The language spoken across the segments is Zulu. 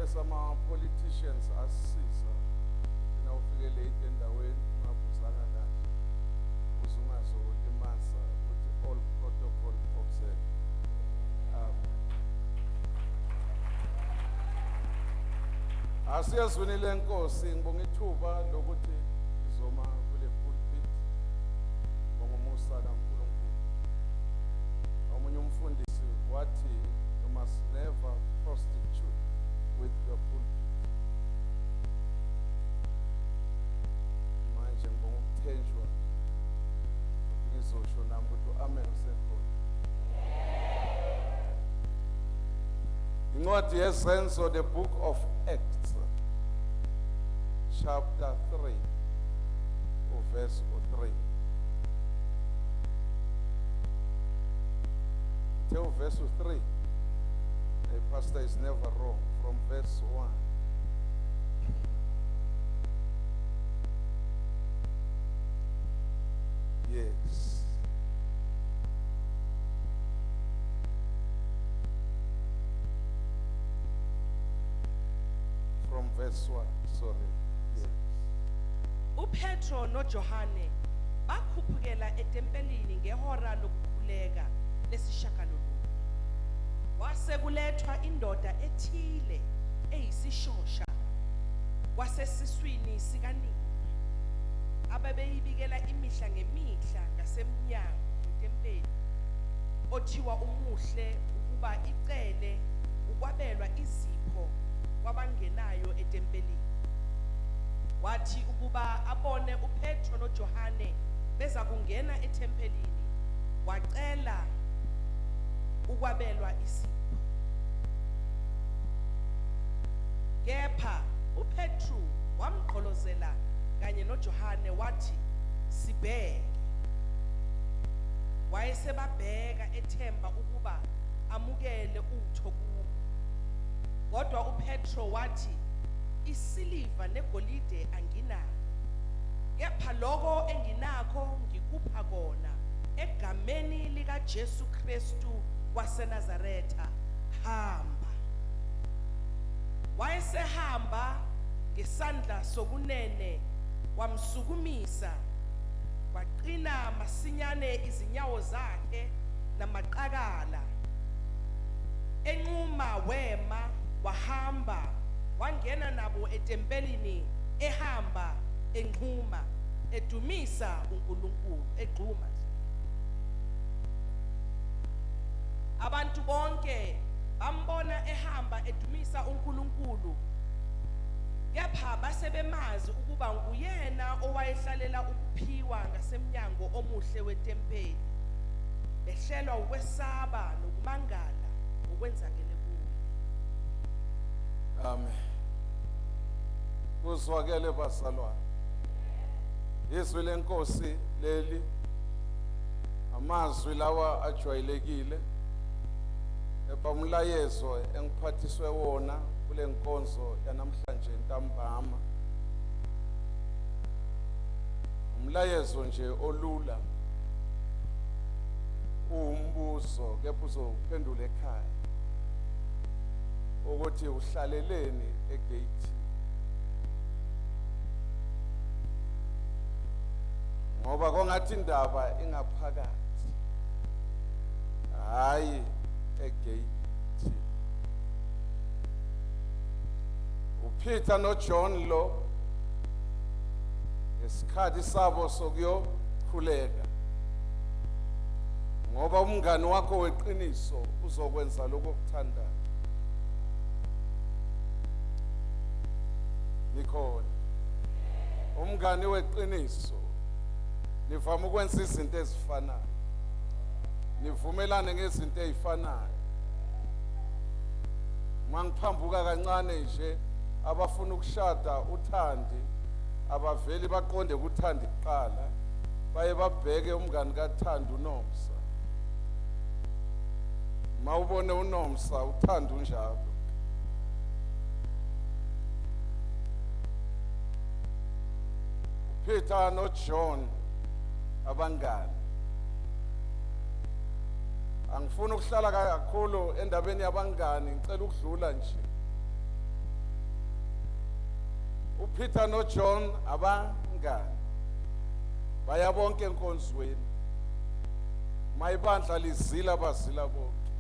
bese ama-politicians asisiza thina ufike late endaweni ungabuzanga kahle ukuze ungazolimasa ukuthi all protocol observed. Asiyazwini lenkosi ngibonga ithuba lokuthi izoma kule pulpit ngumusa kaNkulunkulu. Omunye umfundisi wathi you must never prostitute with your pulpit. Manje ngibonga ukuthenjwa ngizosho nami ukuthi amen usekhona. Incwadi yezenzo, the book of Acts, chapter 3, or verse 3. Till verse 3, the pastor is never wrong, from verse 1. Yes. From verse 1, sorry. Yes. uPetro noJohane bakhuphukela etempelini ngehora lokukhuleka lesishagalolunye. Wase kulethwa indoda ethile eyisishosha wasesiswini sikanina ababeyibikela imihla ngemihla ngasemnyango wetempeli othiwa umuhle ukuba icele ukwabelwa izipho kwabangenayo etempelini. Wathi ukuba abone uPetro noJohane beza kungena etempelini wacela ukwabelwa izipho. Kepha uPetru wamgqolozela kanye noJohane wathi sibheke. Wayesebabheka ethemba ukuba amukele utho kubo. Kodwa uPetro wathi isiliva negolide anginalo, kepha lokho enginakho ngikupha kona egameni lika Jesu Kristu waseNazaretha, hamba. Wayesehamba ngesandla sokunene wamsukumisa, waqina masinyane izinyawo zakhe namaqakala. Enquma wema wahamba wangena nabo etempelini ehamba enquma edumisa uNkulunkulu egquma. Abantu bonke bambona ehamba edumisa uNkulunkulu, kepha basebemazi ukuba nguyena owayehlalela ukuphiwa ngasemnyango omuhle wetempeli. Behlelwa ukwesaba nokumangala okwenzakele kuye. Amen. Kuzwakele bazalwane. Izwi lenkosi leli amazwi lawa ajwayelekile umlayezo engiphathiswe wona kule nkonzo yanamhlanje ntambama. Umlayezo nje olula, umbuzo kepha uzophendula ekhaya ukuthi uhlaleleni egate. Ngoba kongathi indaba ingaphakathi, hayi egate. uPeter noJohn lo ngesikhathi sabo sokuyokhuleka, ngoba umngani wakho weqiniso uzokwenza lokho okuthandayo. Nikhona umngani weqiniso nivama ukwenza izinto ezifanayo, nivumelane ngezinto ezifanayo. Mangiphambuka kancane nje abafuna ukushada uThandi abaveli baqonde kuThandi kuqala, baye babheke umngani kaThandi uNomsa. Mawubone uNomsa uThandi unjalo. Peter noJohn abangani. Angifuni ukuhlala kakhulu endabeni yabangani, ngicela ukudlula nje uPeter noJohn abangani baya bonke enkonzweni mayibandla lizila bazila bonke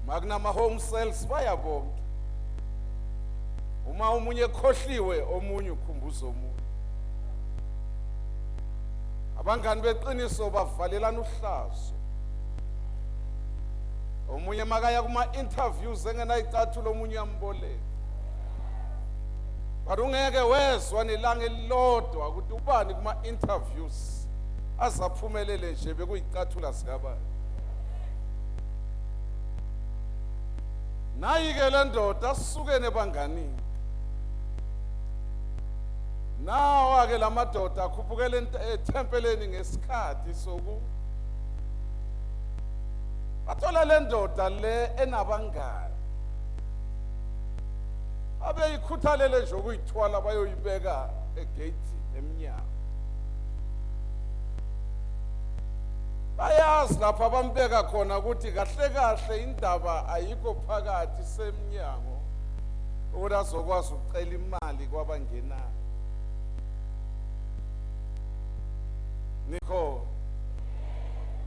makunama home cells baya bonke uma umunye ekhohliwe omunye ukhumbuza omunye abangani beqiniso bavalelana uhlazo omunye makaya kuma interviews engenayicathulo omunye uyamboleka ungeke wezwa nelanga elilodwa ukuthi ubani kuma interviews azaphumelele nje bekuyicathula sikabani nayike le ndoda asukene ebanganini nawo ake lamadoda akhuphukele etempeleni ngesikhathi soku bathola le ndoda le enabangani abe ikhuthalele nje ukuyithwala bayoyibeka egate emnyango bayazi lapha abambeka khona ukuthi kahle kahle indaba ayikho phakathi semnyango ukuthi azokwazi ukucela imali kwabangenayo nikho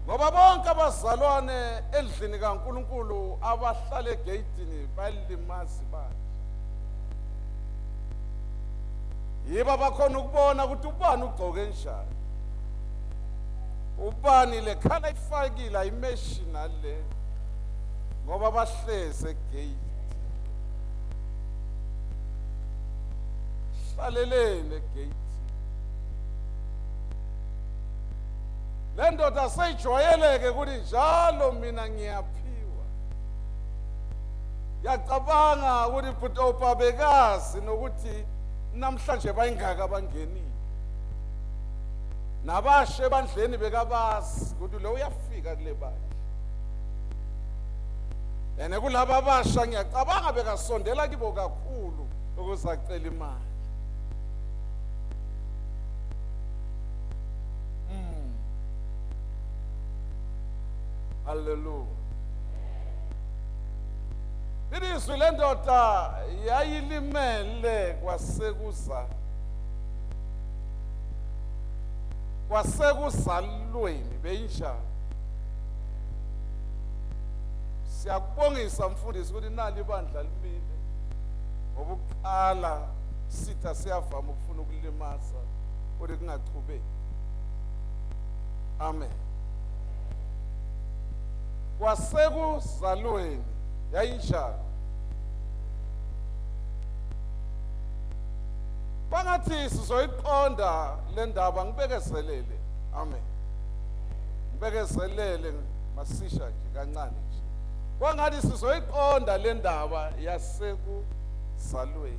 ngoba bonke abazalwane endlini kaNkuluNkulu abahlala egate bayalimazi bakhe yiba bakhona ukubona ukuthi ubani ugcoke njani ubani le khala ifakile ayimeshina le ngoba bahleze egate hlalelene egate le ndoda seyijwayeleke ukuthi njalo mina ngiyaphiwa yacabanga ukuthi butopa bekazi nokuthi namhlanje bayingaka abangenile nabashe bandleni bekabazi ukuthi lo uyafika kule bandla ene kulabo abasha ngiyacabanga bekasondela kibo kakhulu ukuzacela imali hallelujah ilizwi lendoda yayilimele kwasekuzalweni beyinjani siyakubongisa mfundisi ukuthi nali ibandla limile ngoba ukuqala sitha siyavama ukufuna ukulimaza ukuthi kungachubeki amen kwasekuzalweni yayinjani bangathi sizoyiqonda le ndaba ngibekezelele amen ngibekezelele masisha nje kancane nje bangathi sizoyiqonda le ndaba yasekuzalweni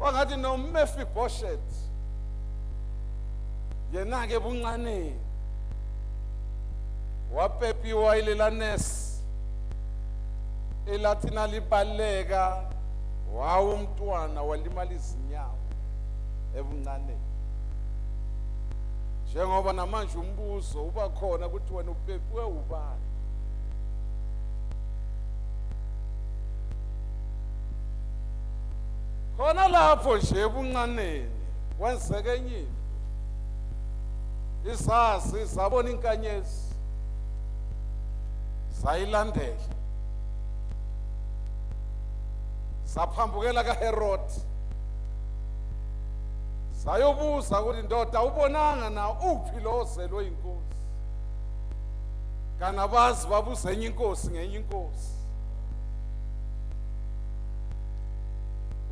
bangathi no Mephibosheth yena ke buncaneni wapepiwa ilelanesi elathina libaleka wawo umntwana walimala izinyawo ebuncaneni njengoba namanje umbuzo uba khona ukuthi wena upepiwe ubani khona lapho nje ebuncaneni kwenzeke enye into izazi zabona inkanyezi zayilandela zaphambukela kaHerod zayobuza ukuthi ndoda ubonanga na uphi lo ozelwe inkosi kanabazi babuza enye inkosi ngenye inkosi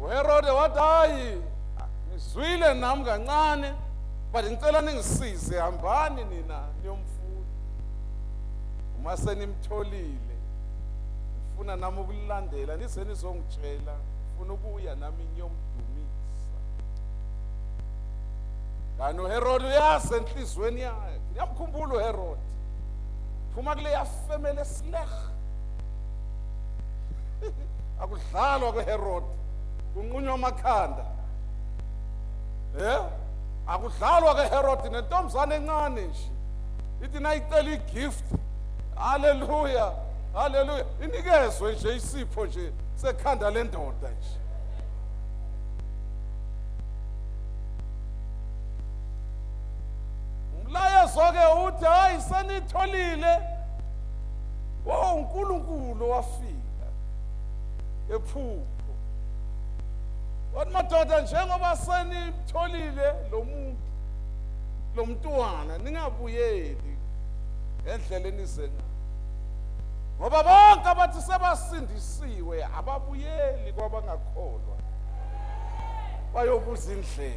uHerod wathi hayi ngizwile nami kancane but ngicela ningisize hambani nina niyomfuna uma senimtholile ngifuna nami ukulandela nize nizongitshela ngifuna ukuya nami ngiyomdumisa kanti uHerod uyase enhlizweni yakhe ngiyamkhumbula uHerod phuma kule yafemele esileha akudlalwa kweHerod kunqunywa amakhanda akudlalwa kweHerod nentombazane encane nje ithi nayicela igift haleluya haleluya inikezwe nje isipho nje sekhanda lendoda nje. Umlayezo-ke uthi hayi senitholile. Wo uNkulunkulu wafika ephupho. Wathi madoda njengoba senitholile lo mntwana ningabuyeli ngendlela enize ngayo. Ngoba bonke abathi sebasindisiwe ababuyeli kwabangakholwa. Bayobuza indlela.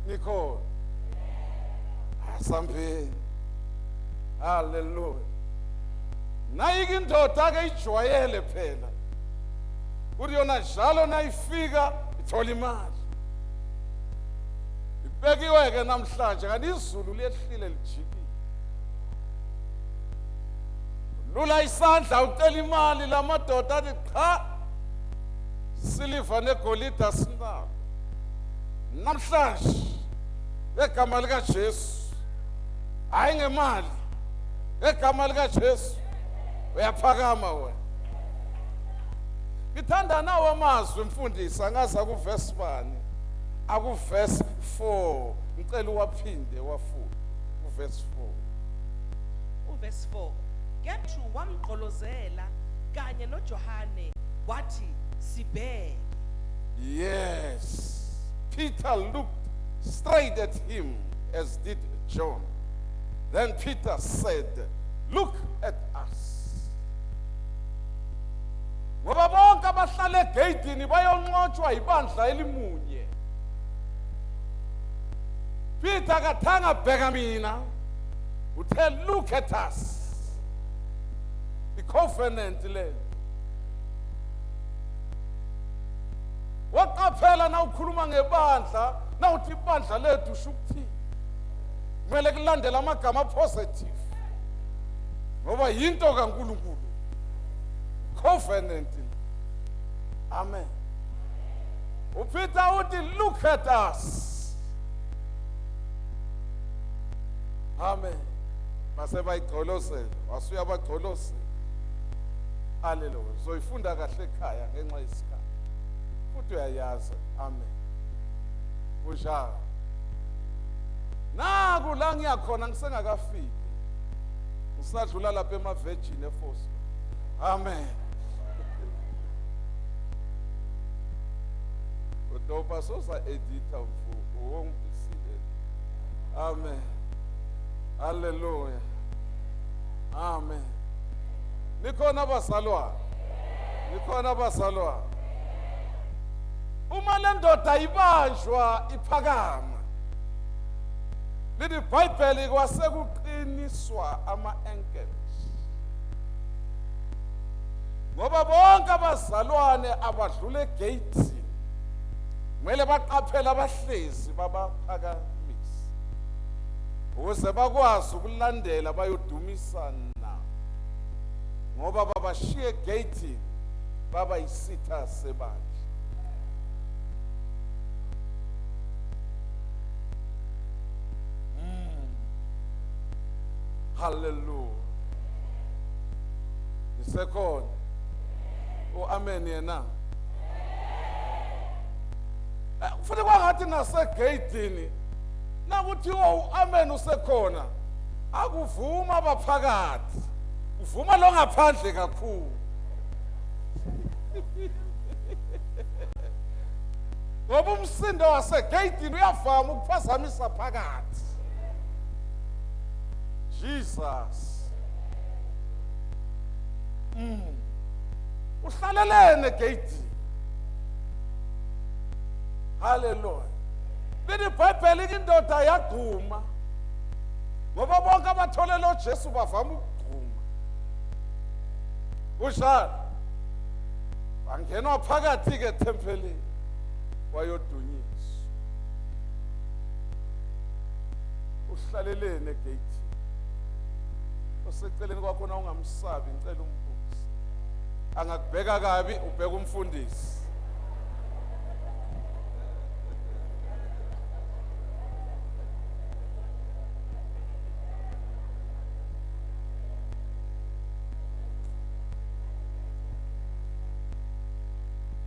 Nikhona. Asambeni. Hallelujah. Nayike indoda ke ijwayele phela. Kuthi yona njalo nayifika ithola imali. Ibekiwe ke namhlanje kanti izulu liyehlile lijikile. Lula isandla ucela imali lamadoda athi cha. Siliva negolide asinalo. Namhlanje egama lika Jesu. Hayi ngemali. Egama lika Jesu. Uyaphakama wena. Ngithanda nawo amazwi mfundisi angaza ku verse 1 aku verse 4 ngicela uwaphinde wafunda ku verse 4. Verse 4. Gethu wamgqolozela kanye noJohane wathi sibheke. Yes. Peter looked straight at him as did John. Then Peter said, "Look at us." Ngoba bonke abahlala egeyidini bayonqotshwa ibandla elimunye. Peter kathanga bheka mina. Uthe look at us. The covenant le. Waqaphela na ukhuluma ngebandla, na uthi ibandla lethu ushukuthi. Kumele kulandela amagama positive. Ngoba yinto kaNkulunkulu. Covenant. Amen. uPeter uthi look at us. Amen. Mase bayigqolozela, wasuya bagqolozela. Hallelujah. Zoyifunda kahle ekhaya ngenxa yesikhathi. Futhi uyayazi. Amen. Ujala. Naku la ngiyakhona ngisengakafiki. Usadlula lapha emaVirgin eForce. Amen. Udoba sosa editor mfu wongisile. Amen. Hallelujah. Amen. Nikhona bazalwane. Nikhona bazalwane. Uma le ndoda ibanjwa iphakama. Lithi iBhayibheli kwasekuqiniswa ama-ankles. Ngoba bonke abazalwane abadlula egate kumele baqaphele abahlezi babaphakamisa ukuze bakwazi ukulandela bayodumisana ngoba babashiye egate baba isitha sebandla. Hallelujah. Isekhona. Amen yena. Kufanele kwangathi nasegeyidini nakuthiwa amen usekhona akuvuma abaphakathi uvuma lo ngaphandle kakhulu. Ngoba umsindo wasegeyidini uyavama ukuphazamisa phakathi. Jesus. Uhlalelene gate. Hallelujah. Lithi iBhayibheli indoda yagquma. Ngoba bonke abatholela uJesu bavama ukugquma. Ushaya. Bangenwa phakathi ke tempelini wayodunyiswa. Uhlalelene gate. Oseceleni kwakho na ungamsabi ngicela umbuzo. Angakubheka kabi ubheka umfundisi.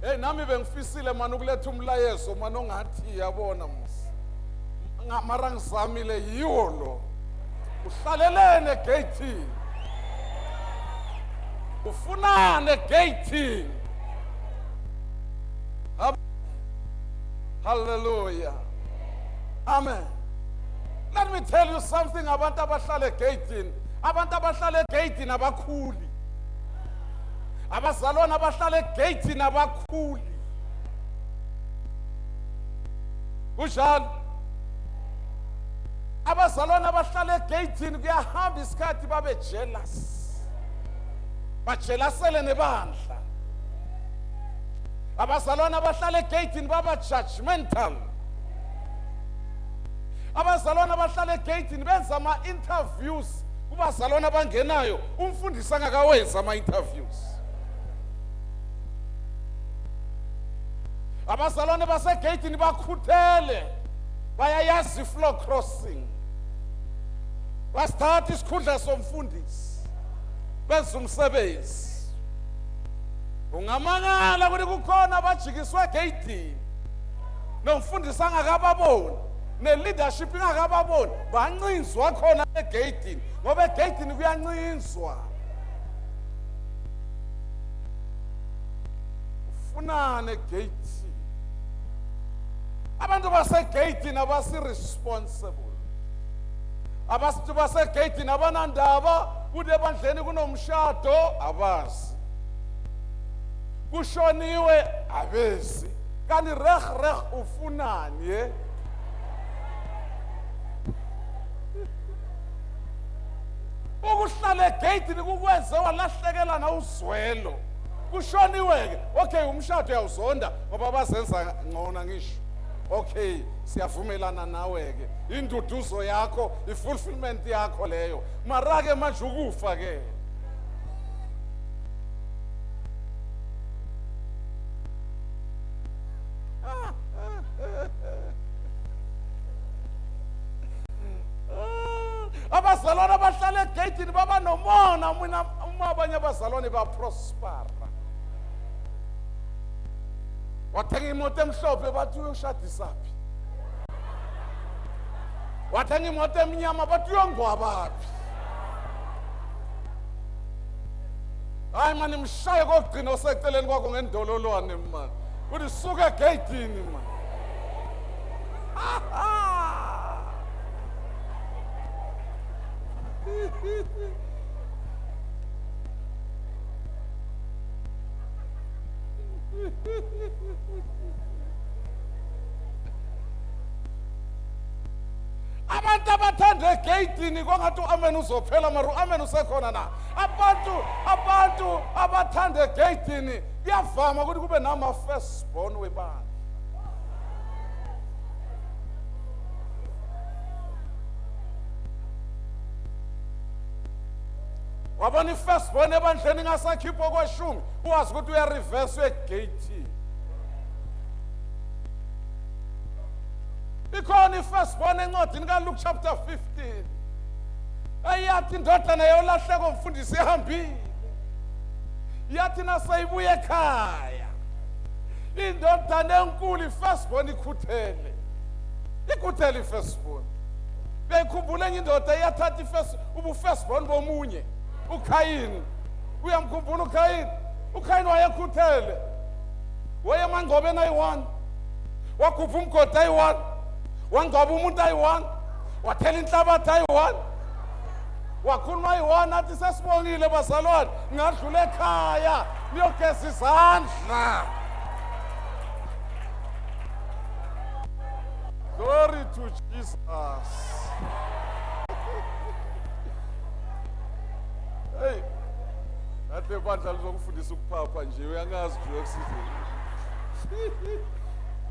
Hey nami bengifisile man ukuletha umlayezo man ongathi yabona musa. Mara ngizamile yiwo lo. Uhlalelene egate. Ufunane egate. Hallelujah. Amen. Let me tell you something abantu abahlala egate. Abantu abahlala egate nabakhuli. Abazalwane abahlala egate nabakhuli. Kunjalo. Abazalwane abahlala egate kuyahamba isikhathi babe jealous. Bajelasele nebandla. Abazalwane abahlala egate baba judgmental. Abazalwane abahlala egate benza ama interviews kubazalwane abangenayo umfundisi angakawenza ama interviews. Abazalwane basegate bakhuthele bayayazi floor crossing. Basithatha isikhundla somfundisi benza umsebenzi. Ungamangala ukuthi kukhona abajikiswe egate nomfundisi angakababoni ne-leadership ingakababoni bancinzwa khona egate ngoba egate kuyancinzwa. Ufunane egate. Abantu basegate nabasi responsible. Abantu basegate nabanandaba kude ebandleni kunomshado abazi. Kushoniwe abezi. Kanti reg ufunani ye? Ukuhlala egate nikukwenza walahlekela na uzwelo. Kushoniwe ke okay umshado uyawuzonda ngoba bazenza ngcono ngisho. Okay siyavumelana nawe ke induduzo yakho ifulfillment yakho leyo mara ke manje ukufa ke. Abazalwane abahlala egate baba nomona mina uma abanye abazalwane ba prosper. Wathenga imoto emhlophe bathi uyoshadisa phi. Wathenga imoto emnyama bathi uyongcwaba phi. Hayi mani mshaye kokugcina oseceleni kwakho ngendololwane man. Uthi suka egate-ini man. Abantu abathanda egate-ini kwangathi amen uzophela mara amen usekhona na. Abantu abathanda egate-ini kuyavama ukuthi kube nama first born webandla. Wabona i-first born ebandleni ngasakhipho kweshumi uwazi ukuthi uyareverse egate. Ikhona i-first born encwadini kaLuke chapter 15. Ayathi indodana yolahleko umfundisi ehambile. Yathi naseyibuye ekhaya. Indodana enkulu i-first born ikhuthele. Ikhuthele i-first born. Beyikhumbula enye indoda eyathatha ubu-first born bomunye. uKhayini uyamkhumbula uKhayini wayekhuthele wayemangcobe nayi-1 wakhupha umgodi ayi-1 wangcwaba umuntu ayi-1 wathela inhlabathi ayi-1 wakhuluma ayi-1 athi sesibongile bazalwane ngadlula ekhaya niyogeza izandla. Glory to Jesus. Hey, ate bandla lizokufundisa ukuphapha nje uyangazi nje okusizini.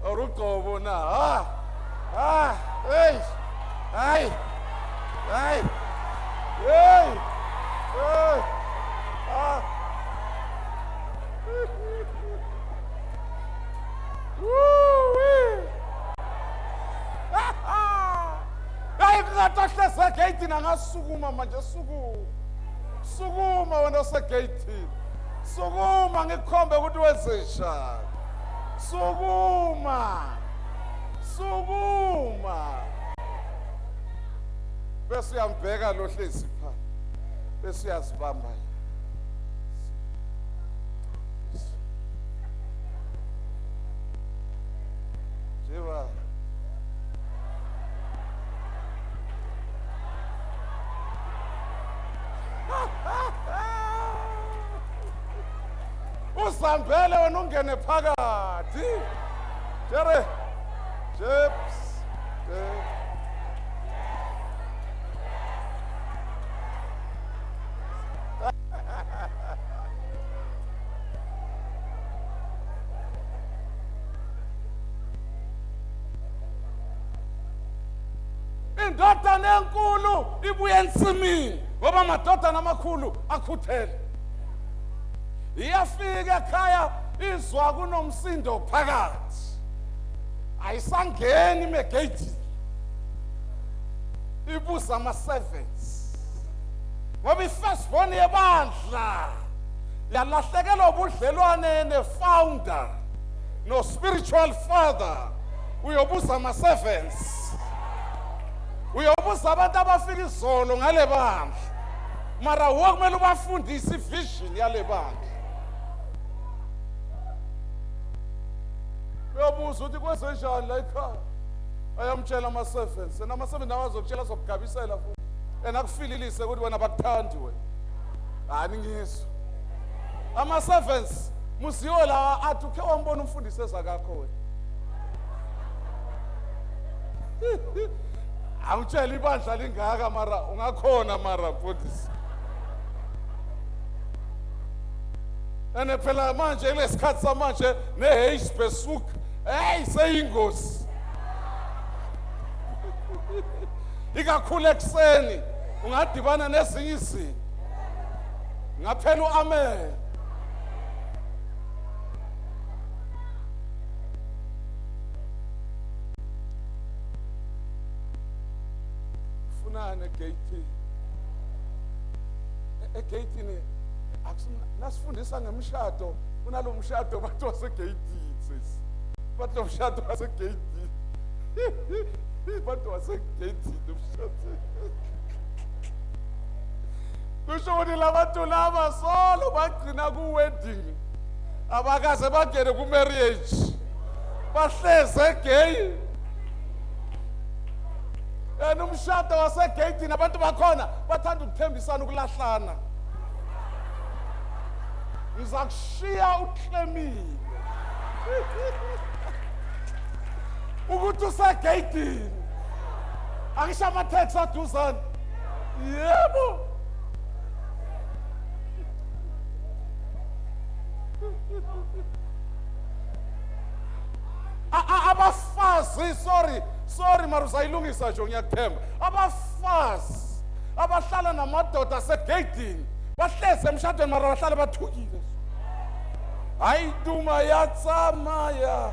Awuqobo na. Hey. Hey. Hey. Hey. Hey. Woo! Hayi kungathahle segate nangasukuma manje sukuma wena segate sukuma ngikhombe ukuthi wenze njani. sukuma, sukuma. Bese uyambheka lo hlezi phansi, bese uyazibamba yena. Jewa. Usambele wena ungene phakathi. Jere. Jeps. Indodana enkulu ibuye ensimini ngoba amadodana amakhulu akhuthele. Iyafika ekhaya izwa kunomsindo phakathi. Ayisangeni imegate. Ibuza ama-servants. Ngoba i-firstborn yebandla yalahlekelwa ubudlelwane ne-founder no spiritual father. Uyobuza ama-servants. Uyobuza abantu abafika izolo ngale bandla. Mara wokumele ubafundise ivision yale bandla. Uyobuza ukuthi kwenzenjani la ekhaya. Ayamtshela ama-servants. And ama-servants awazokutshela azokugabisela futhi. And akufililise ukuthi wena bakuthandi wena. Hayi ngizwe. Ama-servants musiyo la athi ukhe wambona umfundisi ezakakho wena. Awutshela ibandla lingaka mara ungakhona mara mfundisi. Ene phela manje lesikhathi samanje ne-Facebook hey seyingozi. Ikakhulu ekseni ungadibana nezinye izinto. Ngaphela uamen. Funana gate. Egate nasifundisa ngemshado kunalo mshado batho wasegate sis. Batho mshado wasegate. Batho wasegate nomshado. Kusho ukuthi labantu laba solo bagcina ku wedding. Abakaze bagene ku marriage. Bahleze gay. Umshado wasegate nabantu bakhona bathanda ukuthembisana ukulahlana. Ngizakushiya ukhlemile. Ukuthi usegate. Angisho ama-text aduzana. Yebo. Abafazi sorry mara uzayilungisa nje ngiyakuthemba. Abafazi abahlala namadoda asegate bahleze emshadweni mara bahlala bathukile. Hayi duma yatsamaya.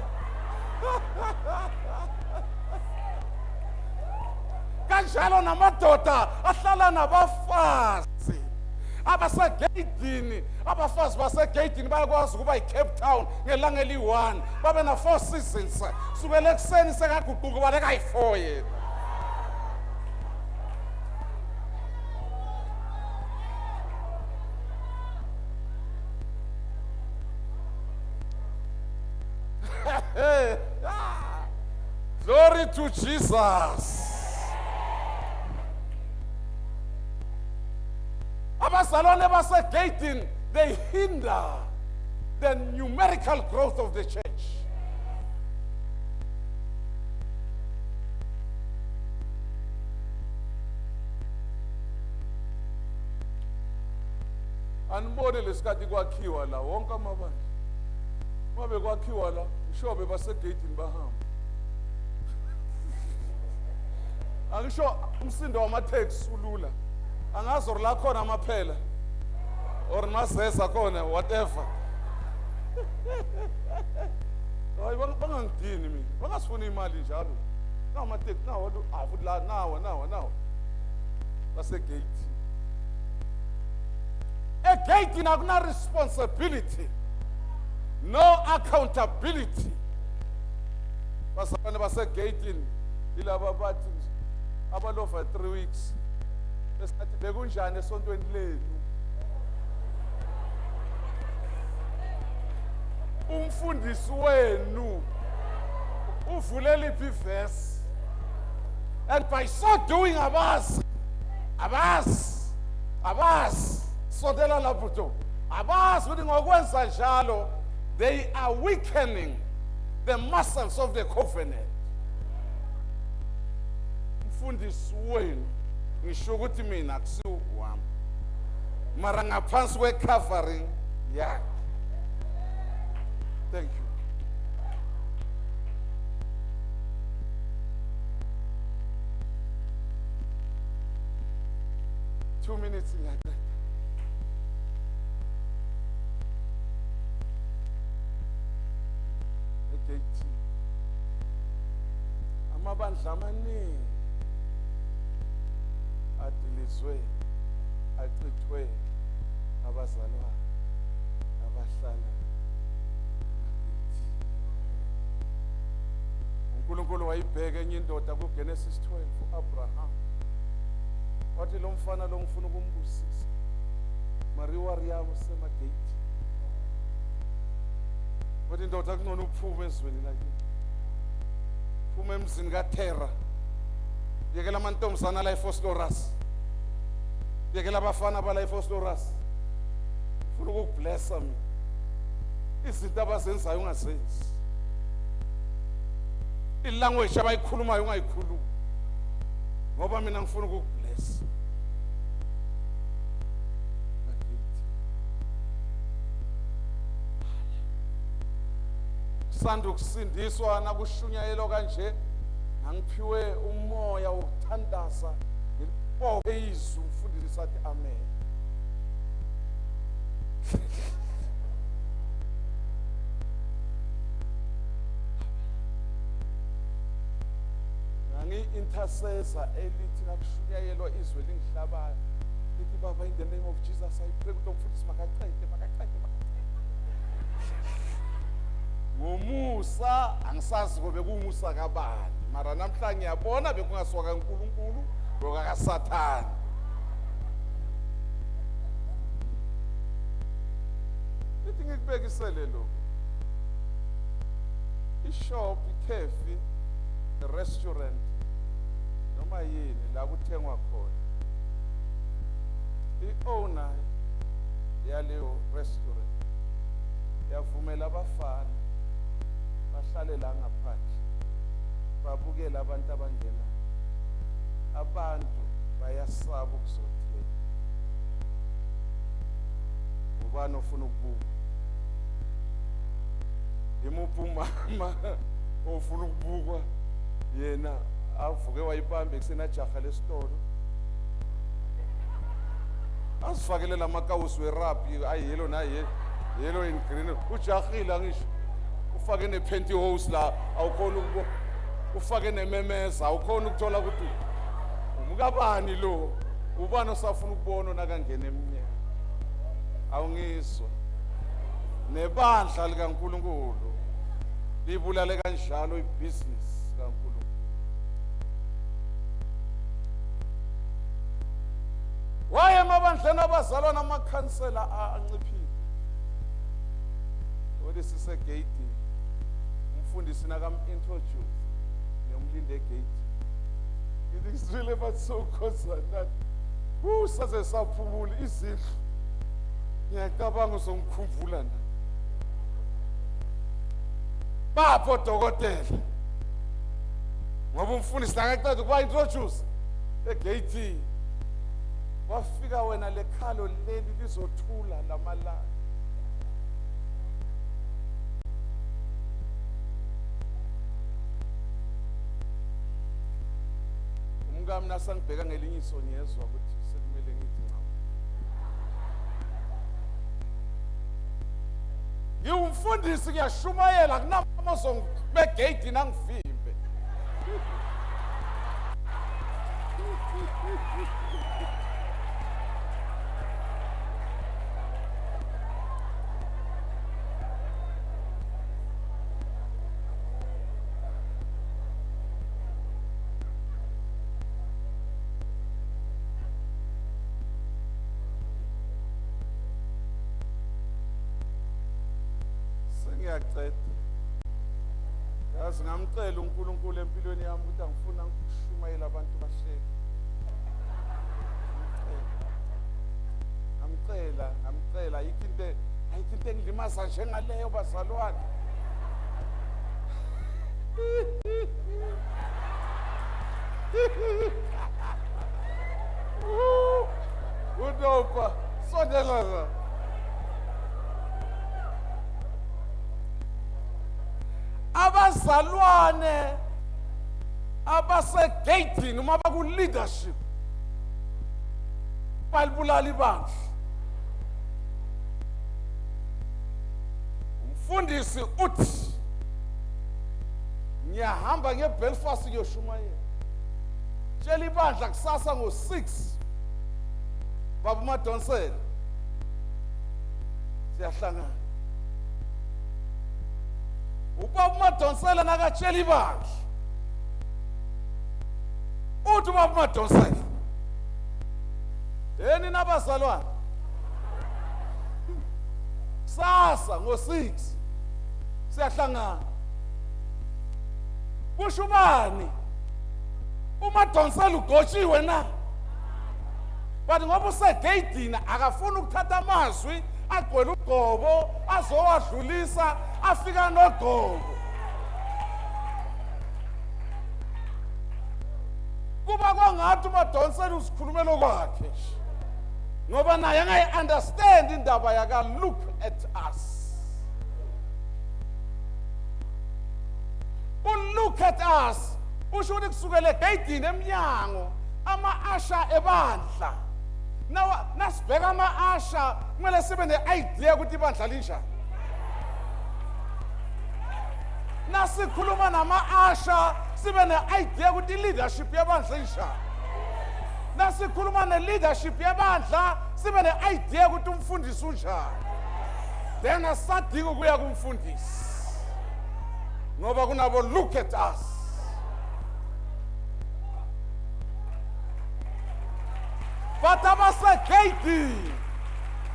Kanjalo namadoda ahlala nabafazi abasegate. Abafazi basegate bayakwazi ukuba iCape Town ngelanga eli-1 babe na 4 seasons. Sukela ekseni sekaguquka baleka yi4 yena. Glory to Jesus. Abazalwane basegate they hinder the numerical growth of the church. Anibone lesikhathi kwakhiwa la wonke amabandla. Mabe kwakhiwa la ushobe basegate bahamba. Angisho umsindo wama-taxi ulula. Angazi la khona amaphela or masesa khona whatever. Hayi bangangidini mina. Bangasifuna imali njalo. Nawo ama-taxi nawo afuthi la nawo. Basegate. Egate akuna responsibility. No accountability. Abasabane basegeyitini ilaba bathi nje abalova 3 weeks. Besathi bekunjani esontweni lenu? Umfundisi wenu uvule liphi verse? And by so doing abasi sondela lapho to abasi ukuthi ngokwenza njalo they are weakening the muscles of the covenant. Umfundisi wenu ngisho ukuthi mina akusiwami mara ngaphansi kwe-covering yakhe. Thank you. Two minutes ngiyaqeda. Egate amabandla amaningi adilizwe achithwe abazalwane abahlala uNkulunkulu wayibheka enye indoda kuGenesis 12 uAbraham wathi lo mfana lo ngifuna ukumbusisa mariwari yami semagate wathi indoda kungcono uphume ezweni lakini uphume emzini kaThera yekela amantombazana la eFosloras yekela abafana bala eFosloras ufuna ukukublessa mina izinto abazenzayo ungazenzi ilanguage abayikhulumayo ungayikhulumi ngoba mina ngifuna ukukublessa. Sanda ukusindiswa nakushunyayelo kanje angiphiwe umoya wokuthandaza ngilibophe izwi umfundisi athi amen. Intercessor elithi nakushunyayelwa izwi lingihlabayo lithi baba in the name of Jesus I pray ukuthi umfundisi makaqede ngomusa angisazi kobe kumusa kabani mara namhlanje ngiyabona bekungasiwa kaNkulunkulu lokakaSathane. Lithi ngikubekisele lo ishop icafe the restaurant noma yini la kuthengwa khona i-owner yaleyo restaurant yavumela abafana bahlale la ngaphandle babukela abantu abangena abantu bayasaba ukuzothenga ubani ofuna ukubuka imuphi umama ofuna ukubukwa yena avuke wayibambe kusena jaha lesitolo asifakele lamakawusi werabhi ayiyelo naye yellow and green ujahile ngisho ufake nepantyhose la awukhona ukubo ufake nememeza awukhona ukuthola ukuthi umkabani lo ubani osafuna ukubona nakangena eminyaka awungizwa nebandla likaNkulunkulu libulale kanjalo ibusiness kaNkulunkulu. Waye emabandleni abazalwana amakhansela anciphile wode sisegate umfundisi nakam-introduce ngiyomlinda egate ngithi ngisizwile bathi sowukhozana saze saphumula izindlu ngiyacabanga uzongikhumbula na bapho dokotela ngoba umfundisi nakaqeda ukuba introduce egate wafika wena lekhalo leli lizothula lamalanga umkami nasangibheka ngelinye iso ngiyezwa ukuthi sekumele ngithi ngawo ngiwumfundisi ngiyashumayela kunamazongo begate nangivimbe ngiyacela yazi ngamcela uNkulunkulu empilweni yami ukuthi angifuna ukushumayela abantu bahleke ngamcela ayikho into engilimaza njengaleyo bazalwane uDopa sondela abazalwane abasegate noma baku leadership balibulala ibandla umfundisi uthi ngiyahamba ngeBelfast ngiyoshumayela tshela ibandla kusasa ngo6 baba uMadonsela siyahlangana ubaba uMadonsela nakatshela ibandla uthi ubaba uMadonsela yeni nabazalwane sasa ngo6 siyahlangana kusho ubani uMadonsela ugotshiwe na but ngoba usegeyidini akafuna ukuthatha amazwi agcwele uGobo azowadlulisa afika noGobo kuba kwangathi uMadonsela usikhulumela kwakhe ngoba naye angayi-understand indaba yaka look at us look at us usho ukuthi kusukela egeyidini emnyango ama-asha ebandla nasibheka ama-asha kumele sibe ne-idea ukuthi ibandla linjani nasikhuluma nama-asha sibe ne-idea ukuthi i-leadership yebandla injani nasikhuluma ne-leadership yebandla sibe ne-idea ukuthi umfundisi unjani then asadinga ukuya kumfundisi ngoba kunabo look at us but abasegeyidini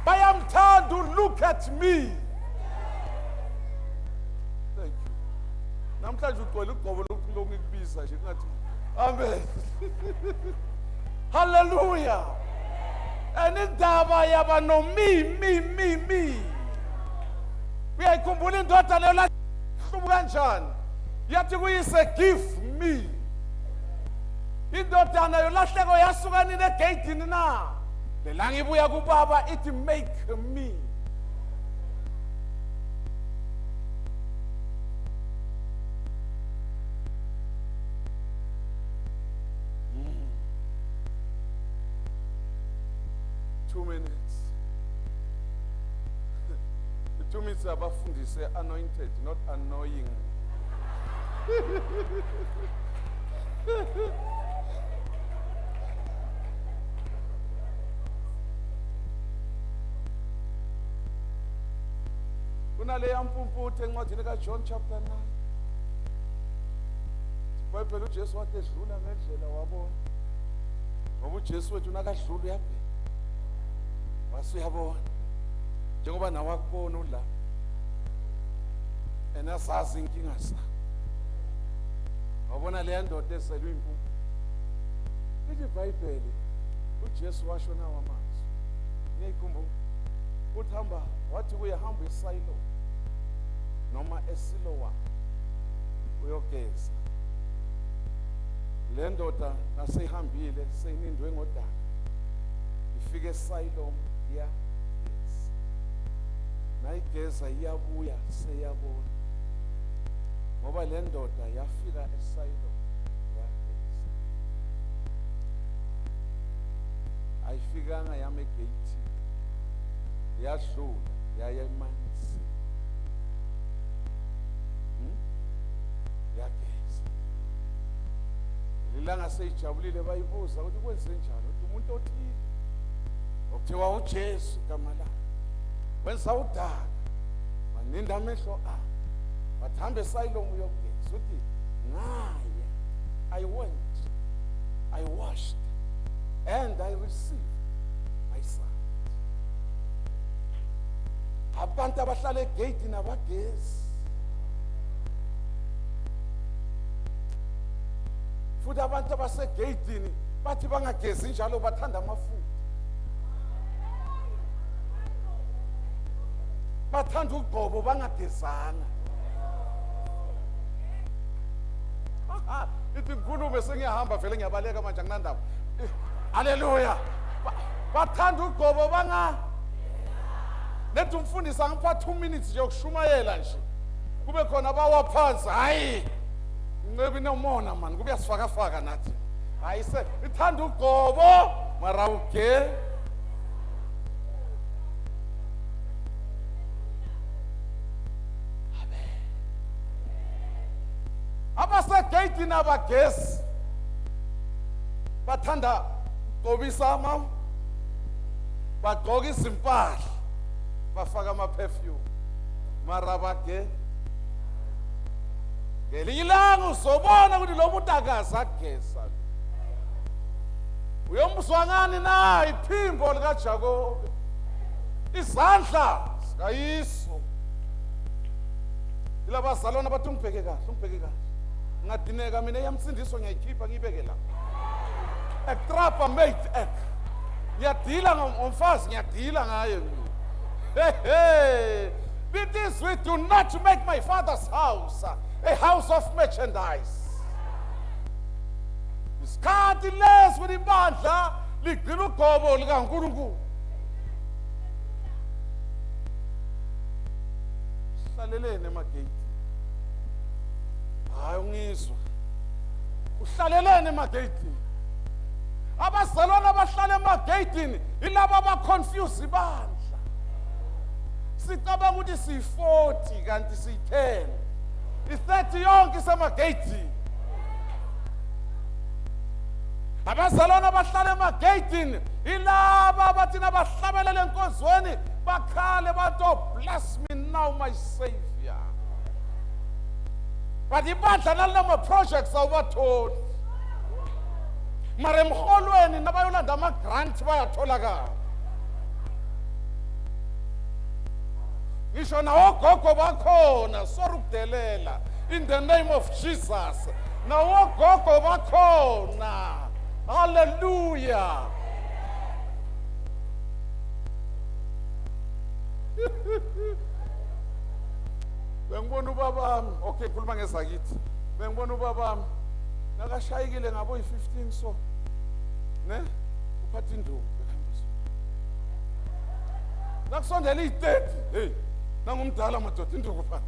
bayamthanda look at me thank you namhlanje ugcwele uGobo lokungikubiza nje ngathi amen hallelujah anindaba yaba no me uyayikhumbula indoda leyo lahlubu kanjani yathi kuyise give me indodana yolahleko yasuka nini egeyidini na lelanga ibuya kubaba ithi make me Two minutes. The 2 minutes abafundise anointed, not annoying. Kunaleya mpumputhe encwadini kaJohn chapter 9. iBhayibheli uJesu wathi edlula ngendlela wabona. Ngoba uJesu wethu nakadlula uyabheka. Wasuyabona. Njengoba nawe akubona la. Enasazi inkinga zakho. Wabona le ndoda eselwe impuphu. Ithi iBhayibheli uJesu washo nawo amazwi. Ngiyikhumbula. Uthamba wathi uyahamba eSilo noma eSilowa uyogeza. Le ndoda naseyihambile seyinindwe ngodaka. Ifike eSilo iyageza. Nayigeza iyabuya seyabona. Ngoba le ndoda yafika eSilo yageza. Ayifikanga yame egate. Yadlula yaya emanzi yageza lilanga seyijabulile bayibuza ukuthi kwenze njani ukuthi umuntu othile okuthiwa uJesu igama lakhe wenza udaka waninda amehlo akhe wathamba eSilomu uyogeza uthi ngaya I went I washed and I received my son. abantu abahlala egeyitini abagezi futhi abantu abasegeyitini bathi bangagezi njalo bathanda amafutha bathanda ugqobo bangagezanga ithi ngikhulume sengiyahamba vele ngiyabaleka manje anginandaba haleluya bathanda ugqobo nethi umfundisi angipha 2 minutes nje yokushumayela nje kube khona bawaphansi hayi ncebi nomona man kube yasifakafaka nathi hayi se ithanda ugqobo mara uge abasegeyitini abagesi bathanda ugqobisa bagqoka izimpahla bafaka ama-perfume mara bage ngelinye ilanga uzobona ukuthi lo muntu akazageza uyombuzwangani na iphimbo likaJakobe izandla zikayiso ilabazalwana bathi ungibheke kahle ngadineka mina yamsindiso ngiyayikhipha ngiyibeke la ektrapa mate ek ngiyadila ngomfazi ngiyadila ngaye hey this we do not make my father's house a house of merchandise isikhathi lesi ukuthi ibandla ligcina ugqobo likaNkulunkulu hlalelene emageyitini hayi ungizwa uhlalelene emageyitini abazalwana abahlala emageyitini ilabo abaconfuse ibandla sicabanga ukuthi siyi-40 kanti siyi-10 i-30 yonke isemageyitini abazalwana abahlala emageyitini ilaba abathina bahlabelele enkonzweni bakhale bathi oh bless me now my savior but ibandla nalama-projects awubatholi mara emholweni nabayolanda ama-grant bayatholakala ngisho nawogogo bakhona sorry ukudelela in the name of Jesus nawogogo bakhona haleluya bengibona ubabami okay khuluma ngezakithi bengibona ubabami nakashayikile ngabo yi-15 so ne uphatha induku nakusondela iyi-30 hey nangumdala madoda induku pha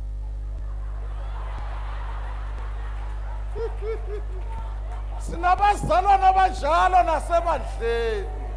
sinabazalwana abanjalo nasebandleni